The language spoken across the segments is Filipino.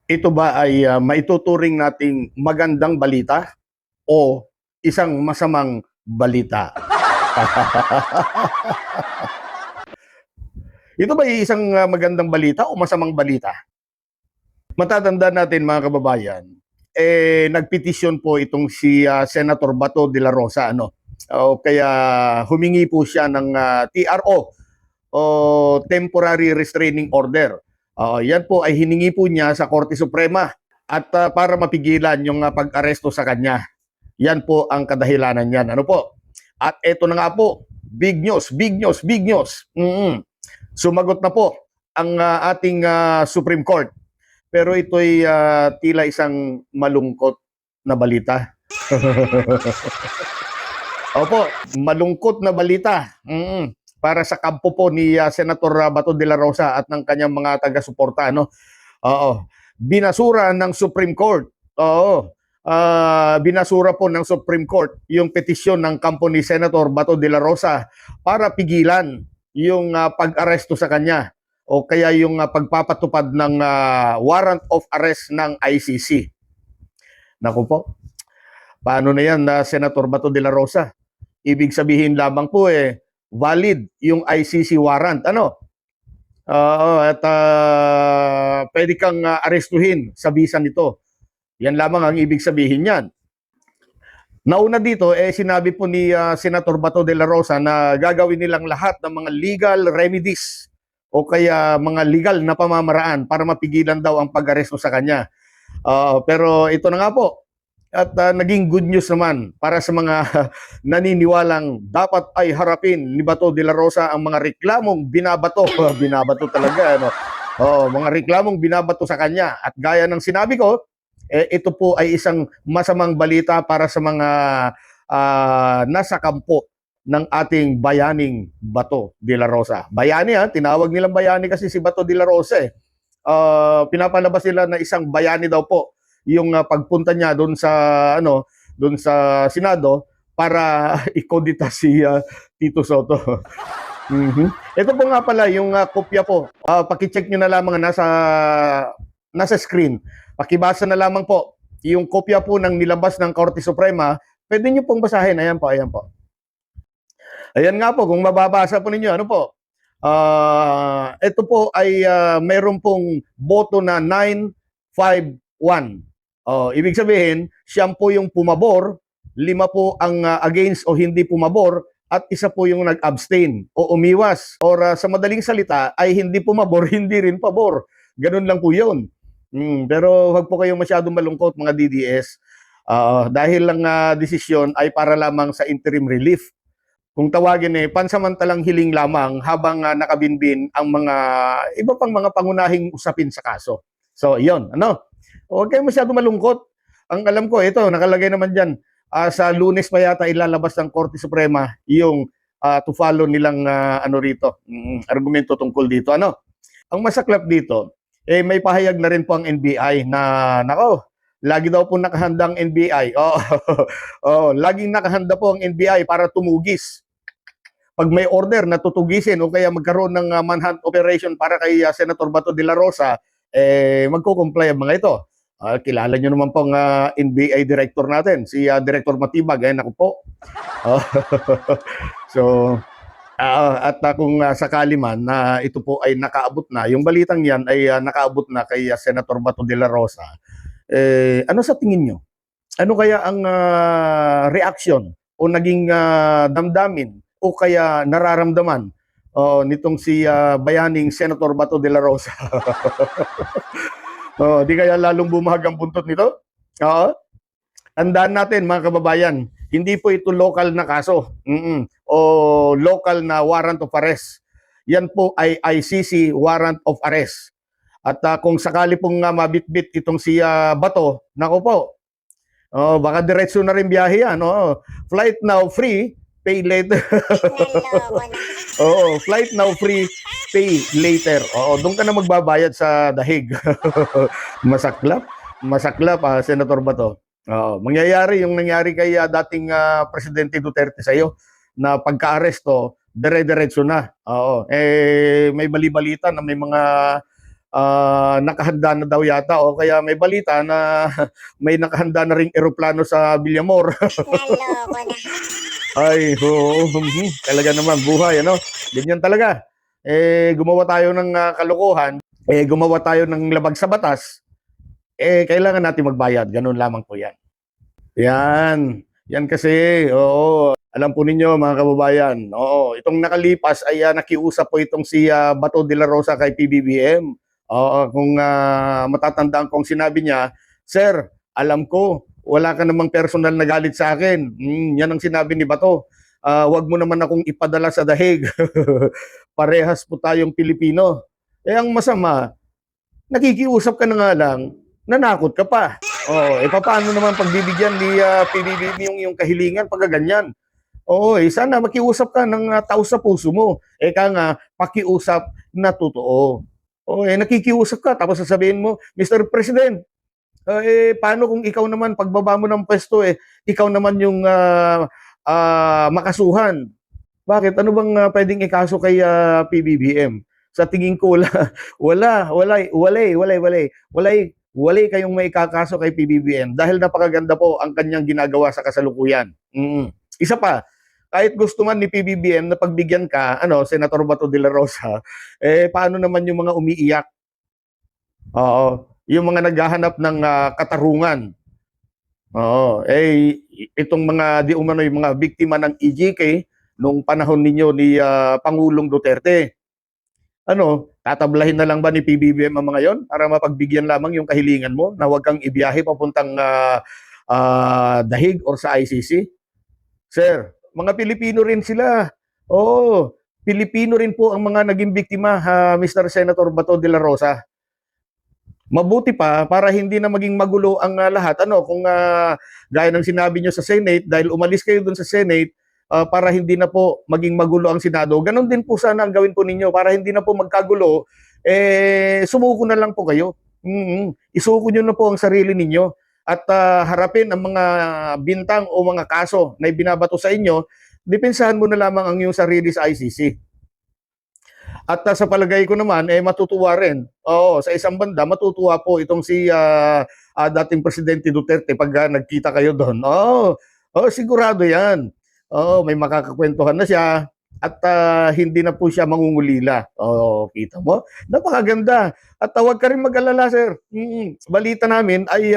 Ito ba ay maituturing nating magandang balita o isang masamang balita? Ito ba ay isang magandang balita o masamang balita? Matatandaan natin mga kababayan, nagpetisyon po itong si Senator Bato de la Rosa, ano? Kaya humingi po siya ng TRO o Temporary Restraining Order. Yan po ay hiningi po niya sa Korte Suprema at para mapigilan yung pag-aresto sa kanya. Yan po ang kadahilanan niyan. Ano po? At eto na nga po, big news, big news, big news. Sumagot na po ang ating Supreme Court. Pero ito'y tila isang malungkot na balita. Opo, malungkot na balita. Para sa kampo po ni Senator Bato de la Rosa at ng kanyang mga taga-suporta, no? Oo. Binasura ng Supreme Court. Oo. Binasura po ng Supreme Court yung petisyon ng kampo ni Senator Bato de la Rosa para pigilan yung pag-aresto sa kanya o kaya yung pagpapatupad ng warrant of arrest ng ICC. Naku po, paano na yan Senator Bato de la Rosa? Ibig sabihin lamang po valid yung ICC warrant. Ano? At pwede kang arestuhin sa bisa nito. Yan lamang ang ibig sabihin niyan. Nauna dito, sinabi po ni Senator Bato de la Rosa na gagawin nilang lahat ng mga legal remedies o kaya mga legal na pamamaraan para mapigilan daw ang pag-aresto sa kanya. Pero ito na nga po, at naging good news naman para sa mga naniniwalang dapat ay harapin ni Bato de la Rosa ang mga reklamong binabato. Binabato talaga, ano? Mga reklamong binabato sa kanya. At gaya ng sinabi ko, ito po ay isang masamang balita para sa mga nasa kampo ng ating bayaning Bato de la Rosa. Bayani tinawag nilang bayani kasi si Bato de la Rosa pinapalabas nila na isang bayani daw po yung pagpunta niya doon sa Senado para ikodita si Tito Soto. Ito po nga pala yung kopya po. Paki-check niyo na lamang nasa screen. Pakibasa na lamang po yung kopya po ng nilabas ng Korte Suprema. Pwede niyo pong basahin. Ayan po, ayan po. Ayan nga po, kung mababasa po ninyo, ano po? Ito po ay meron pong boto na 951. Ibig sabihin, siyam po yung pumabor, 5 po ang against o hindi pumabor, at isa po yung nag-abstain o umiwas. Or sa madaling salita, ay hindi pumabor, hindi rin pabor. Ganun lang po yun. Pero wag po kayong masyadong malungkot mga DDS. Dahil lang desisyon ay para lamang sa interim relief. Kung tawagin pansamantalang hiling lamang habang nakabinbin ang mga iba pang mga pangunahing usapin sa kaso. So, iyon. Ano? Huwag kayong masyado malungkot. Ang alam ko, ito, nakalagay naman dyan, sa Lunes pa yata ilalabas ng Korte Suprema yung to follow nilang argumento tungkol dito. Ano? Ang masaklap dito, may pahayag na rin po ang NBI na, lagi daw po nakahandang NBI. Laging nakahanda po ang NBI para tumugis pag may order na tutugisin o kaya magkaroon ng manhunt operation para kay Senator Bato de la Rosa, magko-comply ang mga ito. Kilala nyo naman pong NBI director natin, si Director Matibag. Ako po. So, at kung sakali man na ito po ay nakaabot na, yung balitang yan ay nakaabot na kay Senator Bato de la Rosa, ano sa tingin nyo? Ano kaya ang reaction o naging damdamin o kaya nararamdaman nitong si bayaning Senator Bato de la Rosa? Di kaya lalong bumahag ang buntot nito? Tandaan natin mga kababayan, hindi po ito local na kaso o local na warrant of arrest. Yan po ay ICC warrant of arrest. At kung sakali pong mabitbit itong si Bato, nako po, baka diretso na rin biyahe yan. Flight now free, pay later. Flight now free, pay later. Doon ka na magbabayad sa dahig. Masaklap. Masaklap, Senator Bato. Mangyayari yung nangyari kay dating Presidente Duterte sa iyo na pagka-aresto, dire-diretso na. May bali-balita na may mga nakahanda na daw yata o kaya may balita na may nakahanda na ring eroplano sa Villamor. Naloko na. Ay, oo, talaga naman buhay, ano? Ganyan talaga. Gumawa tayo ng kalokohan, gumawa tayo ng labag sa batas, kailangan natin magbayad. Ganun lamang po yan. Yan kasi, oo. Alam po ninyo mga kababayan, oo, itong nakalipas ay nakiusap po itong si Bato de la Rosa kay PBBM. Oo, kung matatandaan kong sinabi niya, Sir, alam ko, wala ka namang personal na galit sa akin. Yan ang sinabi ni Bato. Wag mo naman akong ipadala sa dahig. Parehas po tayong Pilipino. Ang masama, nakikiusap ka na nga lang, nanakot ka pa. Oh, paano naman pagbibigyan ni PBBM yung kahilingan pag ganyan? Oo, sana makiusap ka ng tao sa puso mo. Nga, pakiusap na totoo. Nakikiusap ka, tapos sasabihin mo, Mr. President, paano kung ikaw naman, pagbaba mo ng pwesto, ikaw naman yung makasuhan? Bakit? Ano bang pwedeng ikaso kay PBBM? Sa tingin ko, wala kayong may ikakaso kay PBBM dahil napakaganda po ang kanyang ginagawa sa kasalukuyan. Isa pa, kahit gusto man ni PBBM na pagbigyan ka, Senator Bato de la Rosa, paano naman yung mga umiiyak? Oo, yung mga naghahanap ng katarungan. Oo, itong mga di umano yung mga biktima ng EJK nung panahon ninyo ni Pangulong Duterte. Tatablahin na lang ba ni PBBM ang mga yon para mapagbigyan lamang yung kahilingan mo na huwag kang ibiyahe papuntang dahig or sa ICC? Sir, mga Pilipino rin sila. Oo, Pilipino rin po ang mga naging biktima, Mr. Senator Bato de la Rosa. Mabuti pa para hindi na maging magulo ang lahat. Kung gaya ng sinabi nyo sa Senate, dahil umalis kayo dun sa Senate, para hindi na po maging magulo ang Senado, ganun din po sana ang gawin po ninyo para hindi na po magkagulo, sumuko na lang po kayo. Isuko nyo na po ang sarili ninyo at harapin ang mga bintang o mga kaso na ibinabato sa inyo, depensahan mo na lamang ang iyong sarili sa ICC. At sa palagay ko naman, matutuwa rin. Oo, sa isang banda, matutuwa po itong si dating Presidente Duterte pag nagkita kayo doon. Sigurado yan. May makakakwentuhan na siya at hindi na po siya mangungulila. Kita mo? Napakaganda. At huwag ka rin mag-alala, sir. Balita namin ay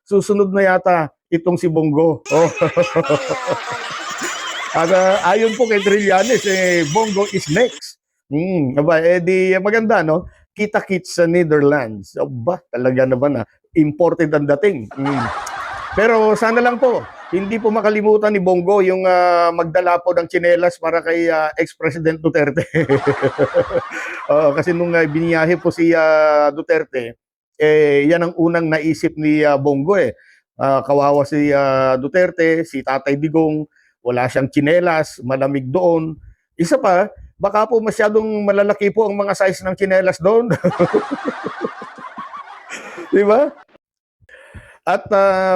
susunod na yata itong si Bongo. At ayon po kay Trillanes, Bongo is next. Di maganda, no? Kita-kits sa Netherlands. Talaga naman imported ang dating. Pero sana lang po, hindi po makalimutan ni Bongo yung magdala po ng tsinelas para kay ex-President Duterte. Kasi nung biniyahe po si Duterte, yan ang unang naisip ni Bongo kawawa si Duterte, si Tatay Digong, wala siyang tsinelas, malamig doon. Isa pa, baka po masyadong malalaki po ang mga size ng tsinelas doon. Di ba? At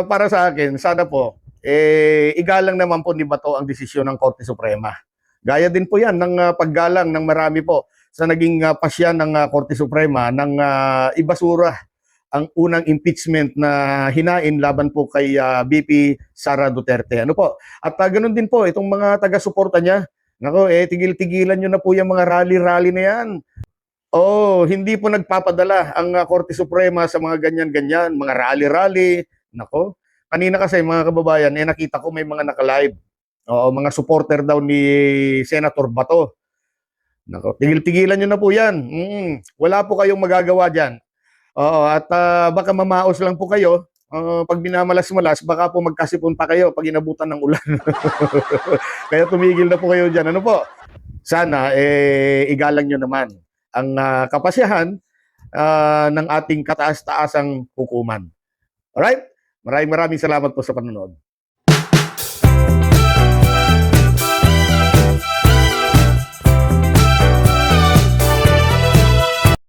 para sa akin, sana po, igalang naman po ni Bato ang desisyon ng Korte Suprema. Gaya din po yan ng paggalang ng marami po sa naging pasya ng Korte Suprema ng ibasura ang unang impeachment na hinain laban po kay VP Sara Duterte. At ganun din po itong mga taga-suporta niya. Nako, tigil-tigilan nyo na po yung mga rally-rally na yan. Hindi po nagpapadala ang Korte Suprema sa mga ganyan-ganyan, mga rally-rally. Nako, kanina kasi mga kababayan, nakita ko may mga naka-live. Mga supporter daw ni Senator Bato. Nako, tigil-tigilan nyo na po yan. Wala po kayong magagawa dyan. At baka mamaos lang po kayo. Pag binamalas-malas, baka po magkasipon pa kayo pag inabutan ng ulan. Kaya tumigil na po kayo dyan. Sana igalang nyo naman ang kapasyahan ng ating kataas-taasang hukuman. Alright? Maraming salamat po sa panonood.